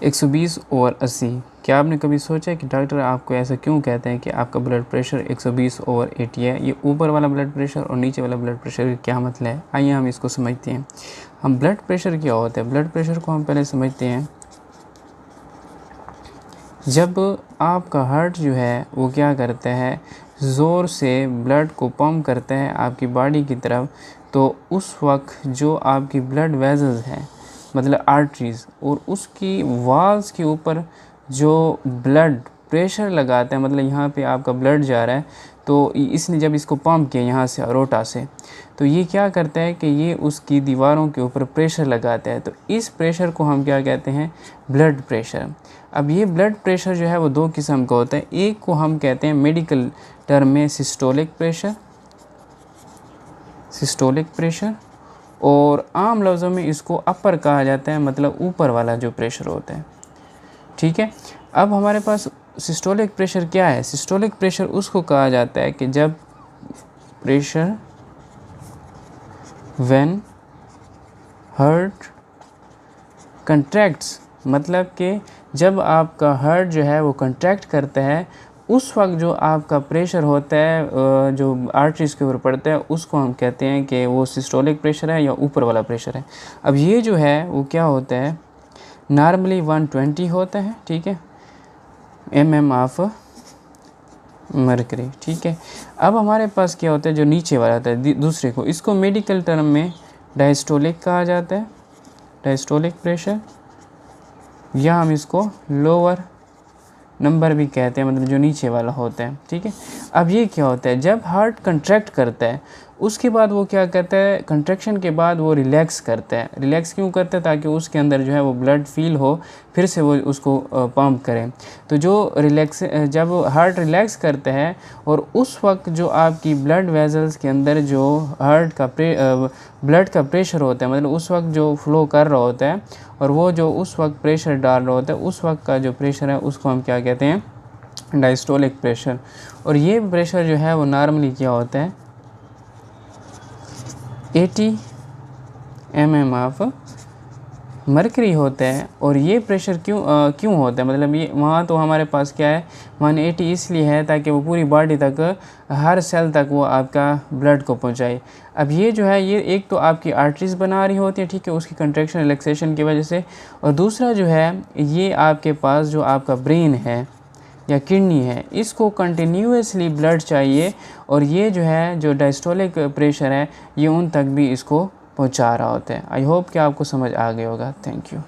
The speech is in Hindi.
120/80। क्या आपने कभी सोचा कि डॉक्टर आपको ऐसा क्यों कहते हैं कि आपका ब्लड प्रेशर 120/80 है? ये ऊपर वाला ब्लड प्रेशर और नीचे वाला ब्लड प्रेशर क्या मतलब है? आइए हम इसको समझते हैं। हम ब्लड प्रेशर क्या होता है? ब्लड प्रेशर को हम पहले समझते हैं। जब आपका हार्ट जो है वो क्या करता है, ज़ोर से ब्लड को पंप करता है आपकी बॉडी की तरफ, तो उस वक्त जो आपकी ब्लड वेसल्स हैं, मतलब आर्टरीज़, और उसकी वॉल्स के ऊपर जो ब्लड प्रेशर लगाता है, मतलब यहाँ पे आपका ब्लड जा रहा है, तो इसने जब इसको पंप किया यहाँ से अरोटा से, तो ये क्या करता है कि ये उसकी दीवारों के ऊपर प्रेशर लगाता है। तो इस प्रेशर को हम क्या कहते हैं? Blood pressure. अब ये ब्लड प्रेशर जो है वो दो किस्म का होता है। एक को हम कहते हैं मेडिकल टर्म में सिस्टोलिक प्रेशर, और आम लफ्ज़ों में इसको अपर कहा जाता है, मतलब ऊपर वाला जो प्रेशर होता है। ठीक है। अब हमारे पास सिस्टोलिक प्रेशर क्या है? सिस्टोलिक प्रेशर उसको कहा जाता है कि जब प्रेशर व्हेन हार्ट कंट्रैक्ट्स, मतलब कि जब आपका हार्ट जो है वो कंट्रैक्ट करता है, उस वक्त जो आपका प्रेशर होता है जो आर्टरीज़ के ऊपर पड़ता है, उसको हम कहते हैं कि वो सिस्टोलिक प्रेशर है या ऊपर वाला प्रेशर है। अब ये जो है वो क्या होता है, नॉर्मली 120 होता है, ठीक है, mm ऑफ मरकरी। ठीक है। अब हमारे पास क्या होता है, जो नीचे वाला होता है दूसरे को, इसको मेडिकल टर्म में डायस्टोलिक कहा जाता है, डायस्टोलिक प्रेशर, या हम इसको लोअर नंबर भी कहते हैं, मतलब जो नीचे वाला होता है। ठीक है। अब ये क्या होता है, जब हार्ट कंट्रैक्ट करता है उसके बाद वो क्या करता है, कंट्रैक्शन के बाद वो रिलैक्स करता है। रिलैक्स क्यों करता है? ताकि उसके अंदर जो है वो ब्लड फील हो, फिर से वो उसको पंप करें। तो जो जब हार्ट रिलैक्स करता है, और उस वक्त जो आपकी ब्लड वेसल्स के अंदर जो हार्ट का ब्लड का प्रेशर होता है, मतलब उस वक्त जो फ्लो कर रहा होता है, और वो जो उस वक्त प्रेशर डाल रहा होता है, उस वक्त का जो प्रेशर है उसको हम क्या कहते हैं? Diastolic pressure. और ये प्रेशर जो है वो नॉर्मली क्या होता है, 80 mm ऑफ मरकरी होता है। और ये प्रेशर क्यों होता है, मतलब ये वहाँ तो हमारे पास क्या है 180 इसलिए है ताकि वो पूरी बॉडी तक, हर सेल तक वो आपका ब्लड को पहुँचाए। अब ये जो है, ये एक तो आपकी आर्टरीज बना रही होती है, ठीक है, उसकी कंट्रैक्शन रिलैक्सेशन की वजह से, और दूसरा जो है ये आपके पास जो आपका ब्रेन है या किडनी है, इसको कंटिन्यूसली ब्लड चाहिए, और ये जो है जो डायस्टोलिक प्रेशर है ये उन तक भी इसको पहुंचा रहा होता है। आई होप कि आपको समझ आ गया होगा। Thank you.